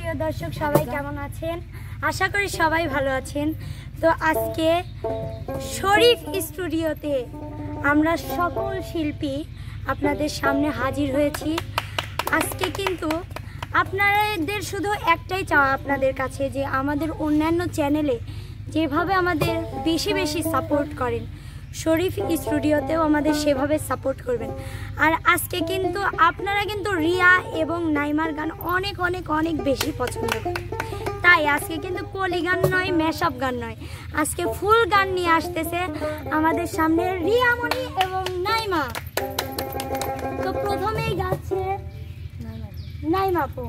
প্রিয় দর্শক সবাই কেমন আছেন? আশা করি সবাই ভালো আছেন। তো আজকে শরীফ স্টুডিওতে আমরা সকল শিল্পী আপনাদের সামনে হাজির হয়েছি। আজকে কিন্তু আপনাদের শুধু একটাই চাওয়া আপনাদের কাছে, যে আমাদের অন্যান্য চ্যানেলে যেভাবে আমাদের বেশি বেশি সাপোর্ট করেন, শরীফ স্টুডিওতেও আমাদের সেভাবে সাপোর্ট করবেন। আর আজকে কিন্তু আপনারা কিন্তু রিয়া এবং নাইমার গান অনেক অনেক অনেক বেশি পছন্দ করেন, তাই আজকে কিন্তু কলি গান নয়, ম্যাশআপ গান নয়, আজকে ফুল গান নিয়ে আসতেছে আমাদের সামনে রিয়ামণি এবং নাইমা। তো প্রথমেই গাচ্ছে নাইমা আপু।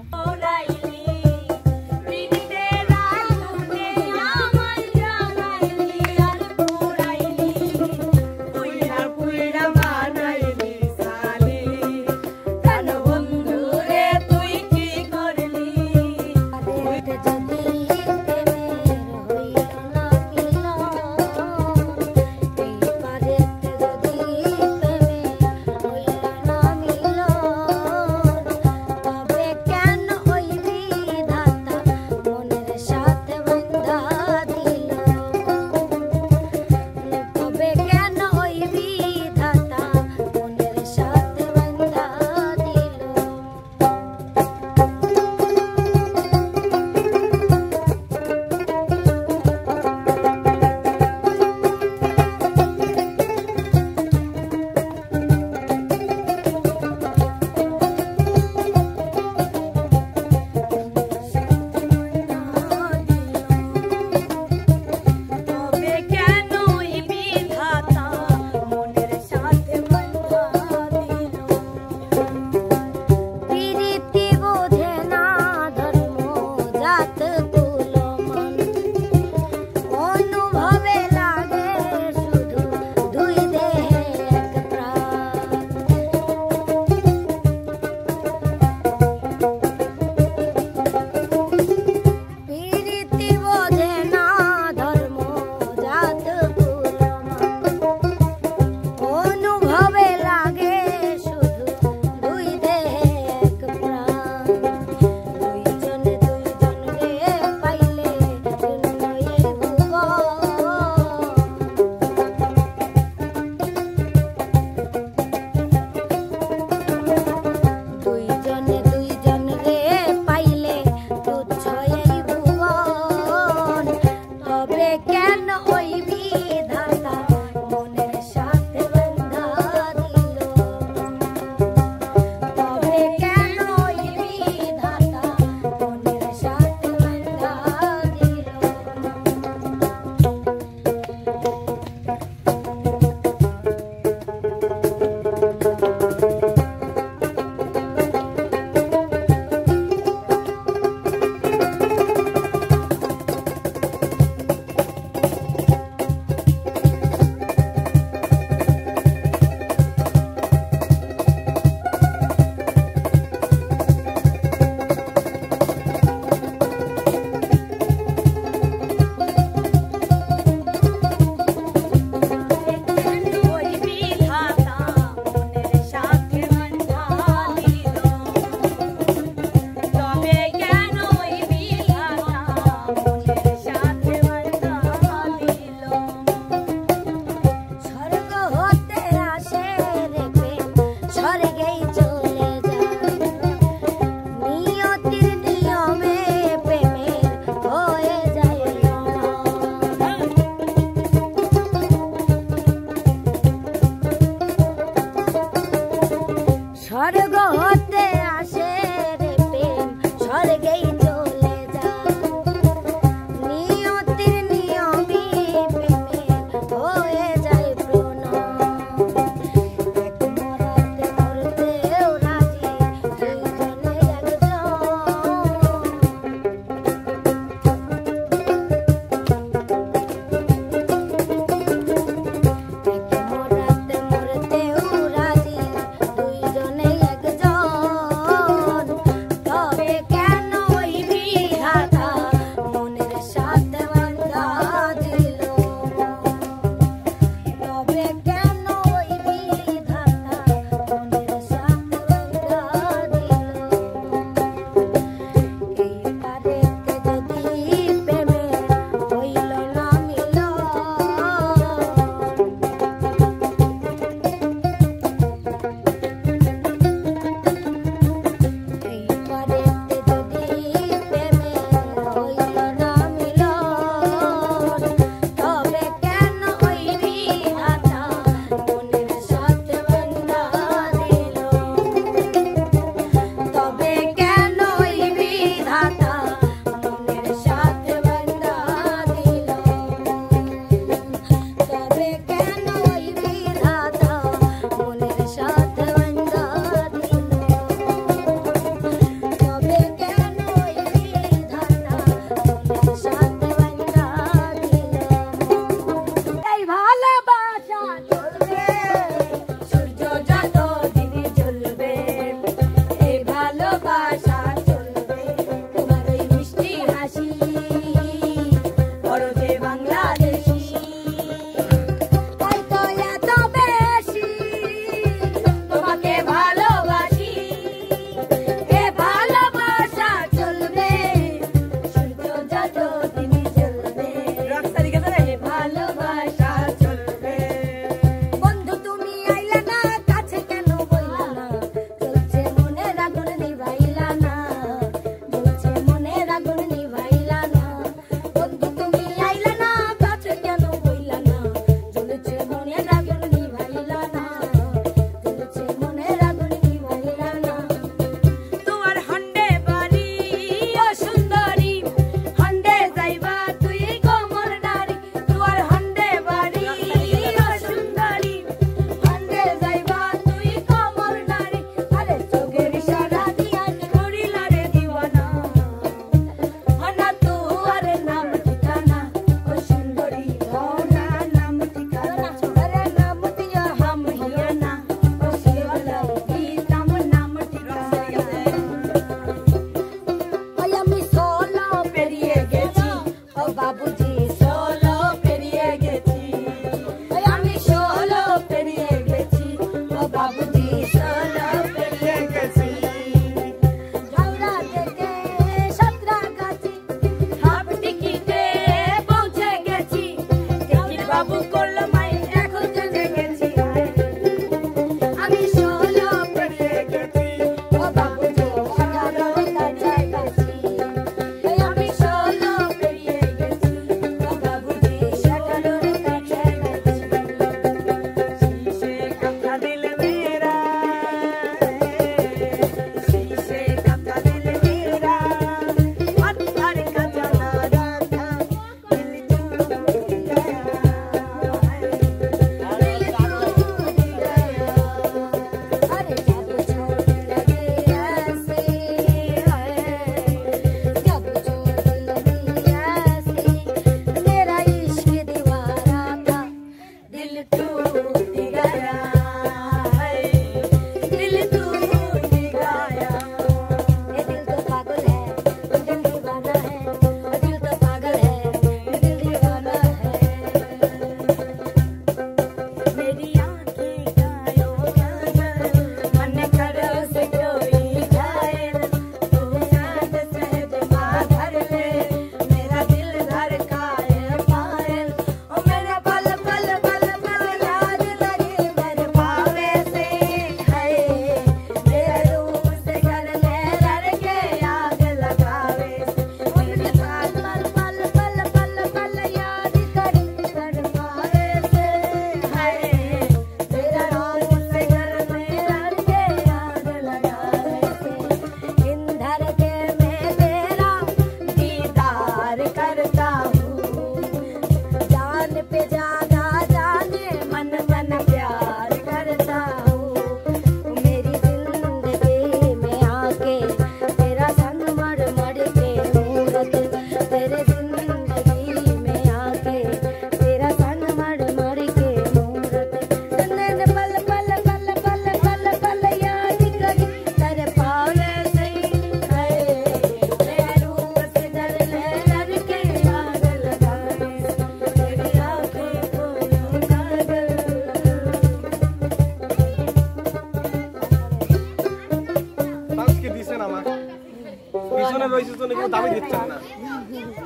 পিছনে রয়েছে তো কেউ দাবি দিচ্ছেন না।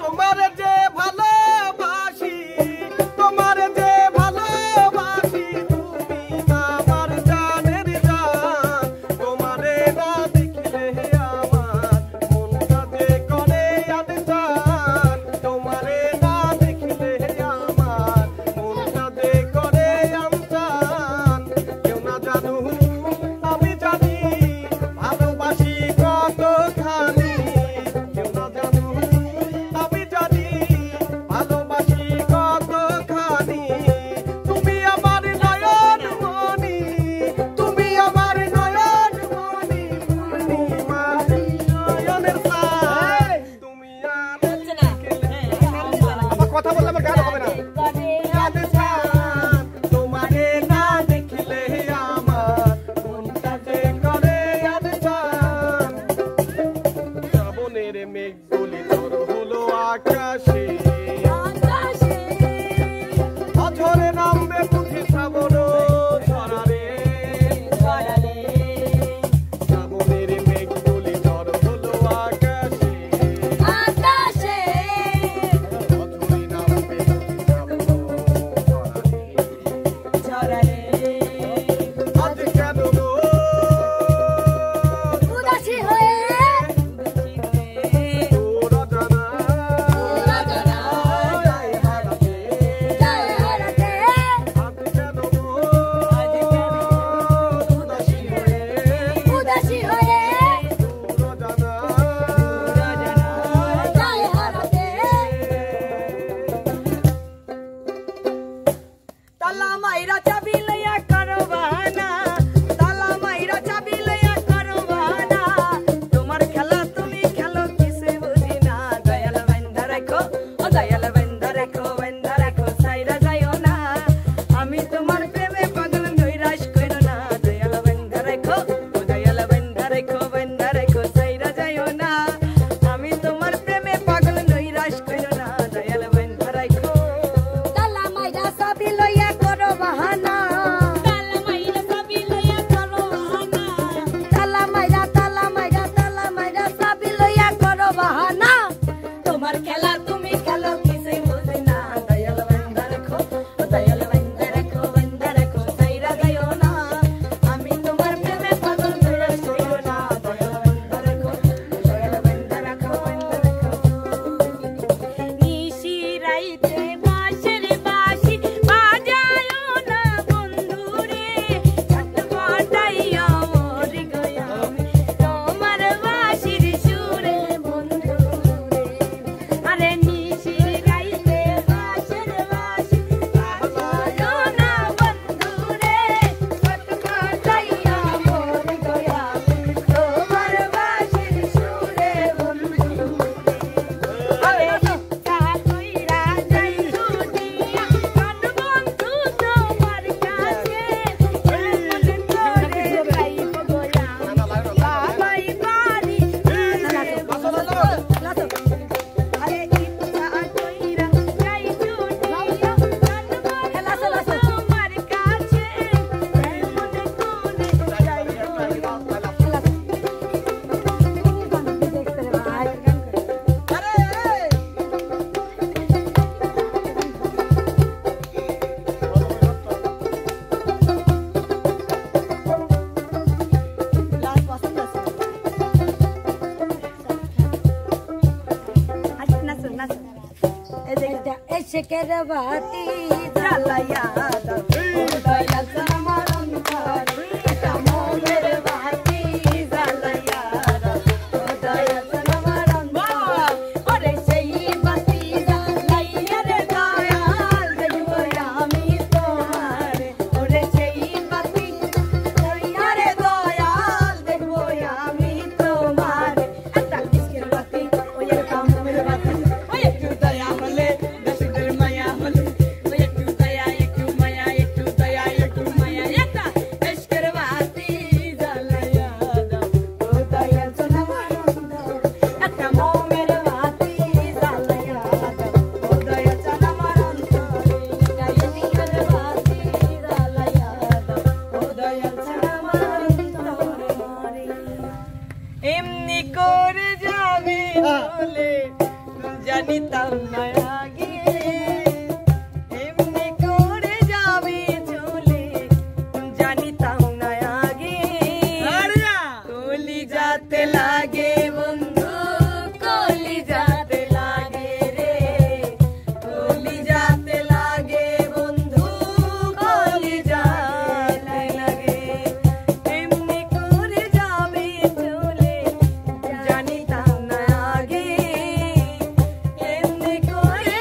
তোমার যে ভালোবাসি, তোমার যে ভালোবাসি, তুমি আমার জানের জান। তোমারে না দেখলে আমার মনটা যে করে আনজান। তোমারে না দেখলে আমার মনটা যে করে আনজান। কেউ না জানু আমি জানি ভালোবাসি কতখানি। কেউ না জানু আমি জানি ভালোবাসি কতখানি। তুমি আমার নয়ন মনি, তুমি আমার নয়ন মনি, পূর্ণিমার নয়নের ছায়। তুমি আর আমার কথা বললে আমার গান হবে না। তোমারে না দেখলে আমার মনটা যে করে আনজান। শ্রাবণের মেঘগুলি তোর হলো আকাশে, অঝরে নামবে পুঁথি শ্রাবণ ঝরারে। শ্রাবণের মেঘগুলি তোর হলো আকাশে, অঝরে নামবে পুঁথি শ্রাবণ ঝরারে। আজ কেন গো উদাসী হয়ে তোর অজানা গায়ে হারাতে। গায়ে হারাতে আজ কেন গো উদাসী হয়ে উদাসী হয়ে তোর অজানা গায়ে হারাতে। তালা মাইরা চাবি লইয়া করো বাহানা, তালা মাইরা চাবি লইয়া করো বাহানা। তোমার খেলা তুমি খেলো কিসে বুঝি না। দয়াল বান্ধা রাখো, ও দয়াল বান্ধা রাখো, বান্ধা রাখো সাইরা যাইও না। আমি তোমার প্রেমে পাগল নৈরাশ কইরো না। দয়াল বান্ধা রাখো, ও দয়াল বান্ধা রাখো, বান্ধা রাখো সাইরা যাইও না। আমি তোমার প্রেমে পাগল নৈরাশ কইরো না। দয়াল বান্ধা রাখো। তালা মাইরা চাবি লইয়া করো বাহানা, তালা মাইরা চাবি লইয়া করো বাহানা। তালা মাইরা চাবি লইয়া করো বাহানা। তোমার খেলা তুমি খেলো কিসে বুঝি না। দয়াল বান্ধা রাখো, ও দয়াল বান্ধা রাখো, বান্ধা রাখো সাইরা যাইও না। আমি তোমার প্রেমে পাগল নৈরাশ কইরো না। দয়াল বান্ধা রাখো, দয়াল বান্ধা রাখো, বান্ধা রাখো। নিশি রাইতে বাঁশের বাঁশি বাজায়ও না বন্ধুরে। ছটফটাইয়া মরি গয়া আমি তোমার বাঁশির সুরে বন্ধুরে। আরে নিশি রাইতে বাঁশের বাঁশি বাজায়ও না বন্ধুরে। ছটফটাইয়া মরি গয়া আমি তোমার বাঁশির সুরে বন্ধুরে। আরে ইচ্ছা কইরা যাই ছুটিয়া কোন বন্ধু তোমার কাছে। মনে করে যাইব গোয়া বাবাই বাড়ি। আরে ইচ্ছা কইরা যাই ছুটিয়া কোন বন্ধু তোমার কাছে। মনে করে এসেকের বাতি জ্বালাইয়া দাও, ও দয়াল আমার অন্তর। এটা মনের বাতি জ্বালাইয়া দাও, ও দয়াল আমার অন্তর। ওরে সেই বাতি জ্বালাইয়া রে দয়াল দেখবো আমি তোমার। ওরে সেই বাতি জ্বালাইয়া রে দয়াল দেখবো আমি তোমার। একটা কিসের বাতি, ওই একটা মোমের বাতি, ওই একটু দয়া হলে দেশের মায়া হলে, ওই একটু দয়া একটু মায়া, একটু দয়া একটু মায়া। চলে জানিতাম না আগে এমনি করে যাবে চলে জানিতাম না আগে কলি যাতে লাগে বন্ধু কলি যাতে লাগে রে কলি যাতে লাগে বন্ধু কলি যাতে লাগে এমনি করে যাবে চলে জানিতাম না আগে এমনি করে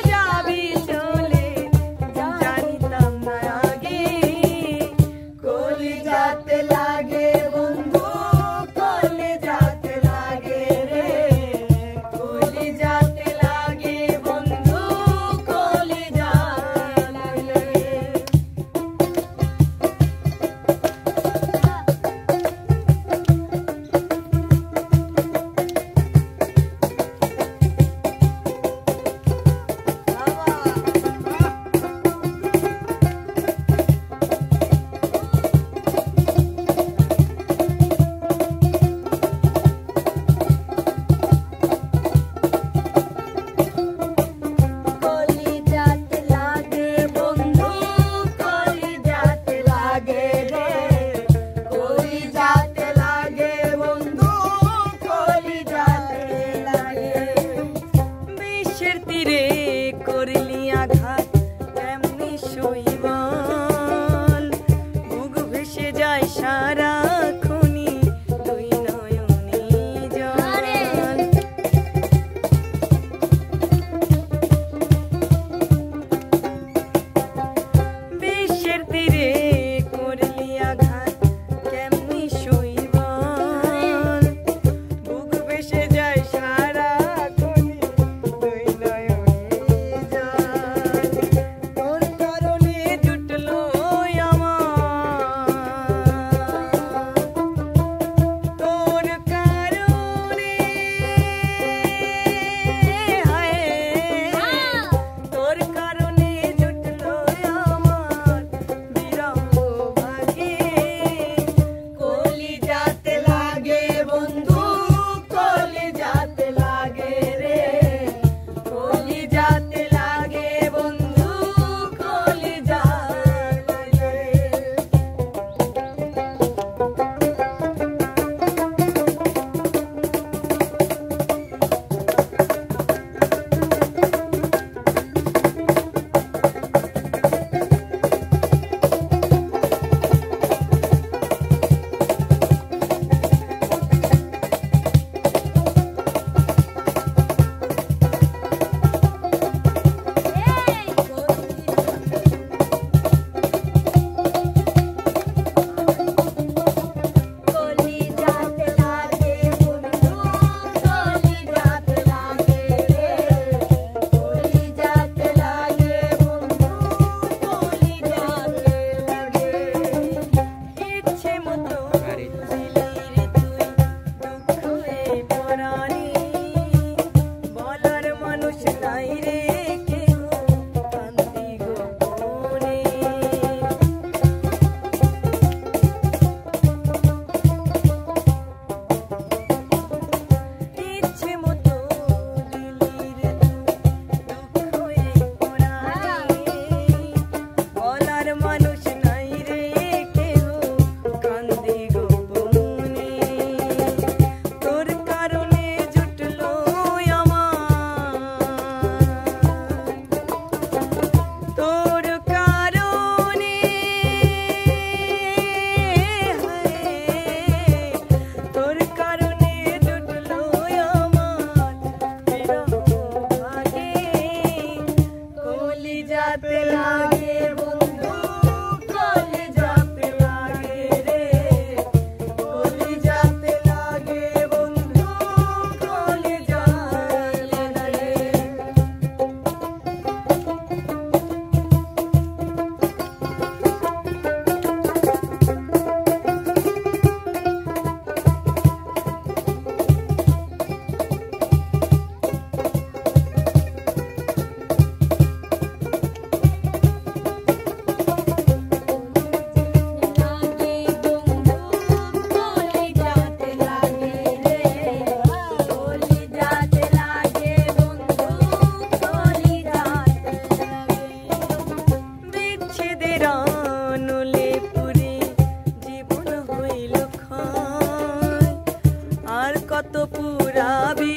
পুরাবি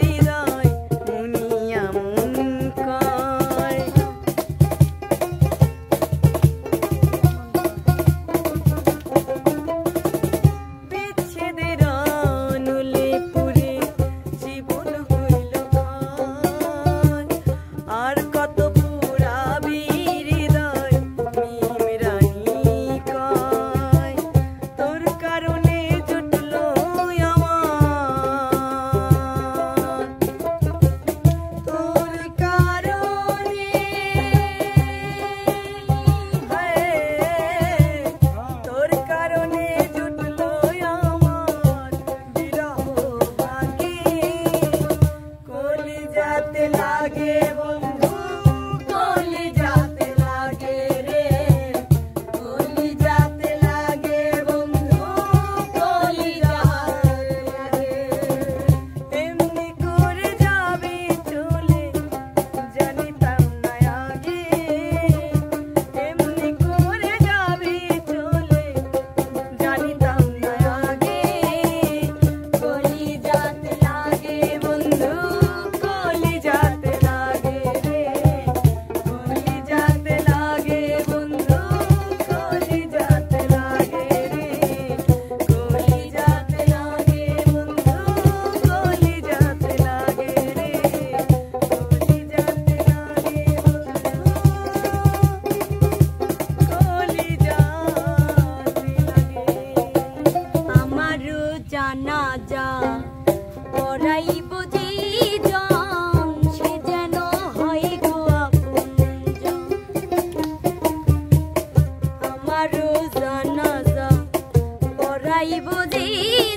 হৃদয় মুনিয়া মন কয় বিচ্ছেদের অনুলে পুরে জীবন হইল ক্ষয় আর কত পুরাবি হৃদয় মিমরানি কয় তোর কারণে জুটলো আমার তোর কারণে তোর কারণে জুটলো আমার বিরহ বাকি কলিজাতে লাগে বন্ধু কলিজাতে লাগে রে কলিজাতে লাগে বন্ধু কলিজাতে লাগে এমনি করে যাবি চলে জানিতাম না আগে এমনি করে যাবি চলে জানিতাম না আগে কলিজাতে লাগে বন্ধু কলিজাতে লাগে রে কলিজাতে লাগে বন্ধু কলিজাতে লাগে রে কলিজাতে লাগে বন্ধু কলিজাতে লাগে রে কলিজাতে লাগে আমারও জানাজা পড়াইব যে জন সে যেন হয় গো আপনজন আমারও জানাজা পড়াইব যে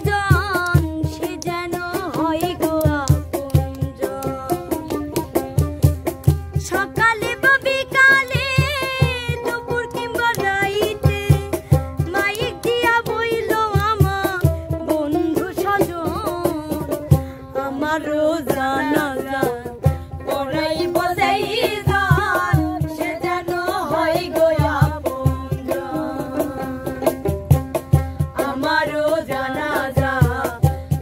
জন সে যেন হয় গো আপনজন সকালে বা বিকালে দুপুর কিংবা রাইতে মাইক দিয়া বইল আমার বন্ধু স্বজন আমারও জানাজা পড়াইব যেই জন সে যেন হয় গো আপনজন আমারও জানাজা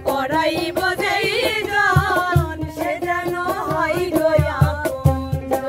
পড়াইব যেই জন সে যেন হয় গো আপনজন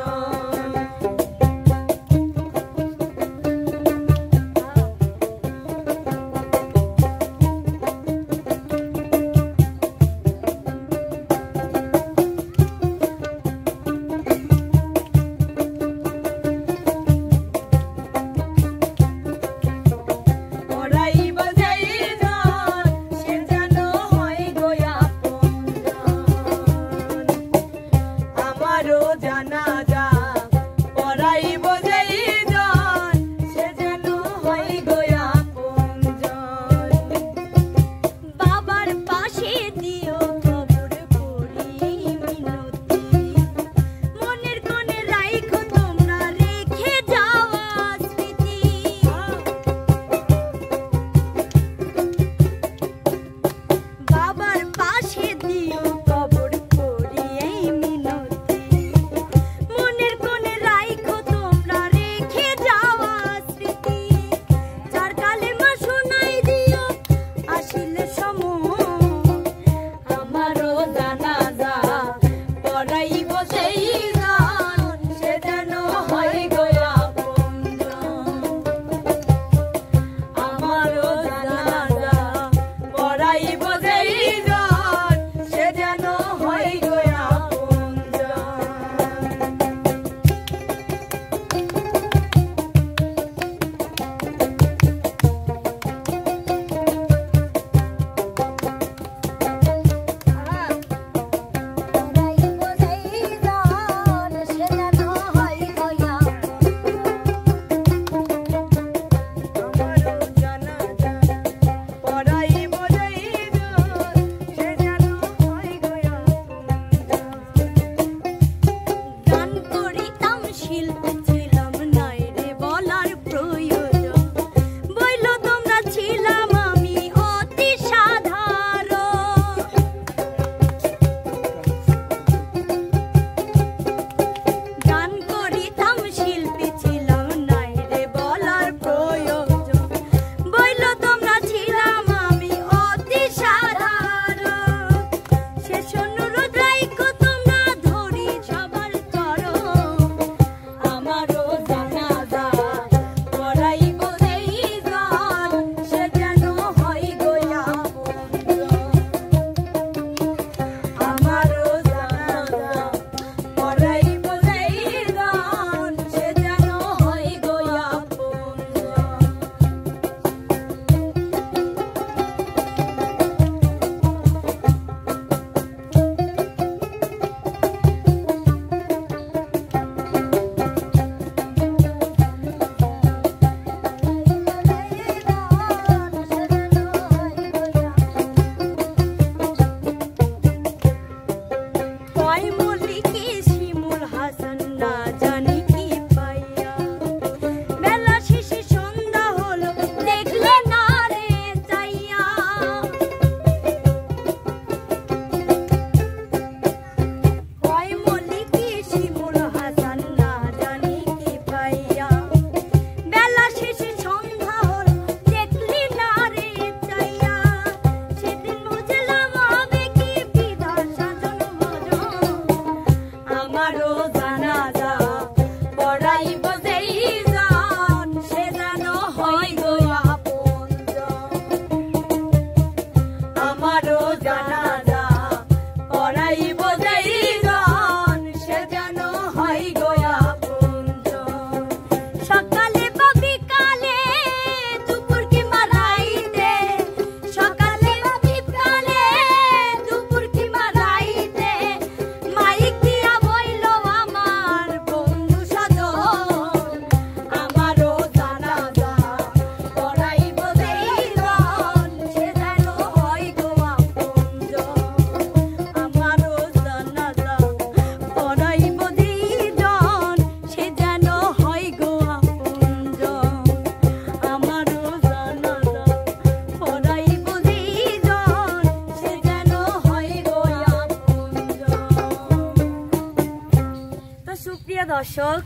সুপ্রিয় দর্শক,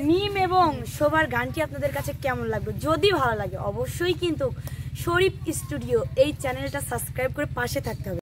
মিম এবং শোভার গানটি আপনাদের কাছে কেমন লাগবে? যদি ভালো লাগে অবশ্যই কিন্তু শরীফ স্টুডিও এই চ্যানেলটা সাবস্ক্রাইব করে পাশে থাকতে হবে।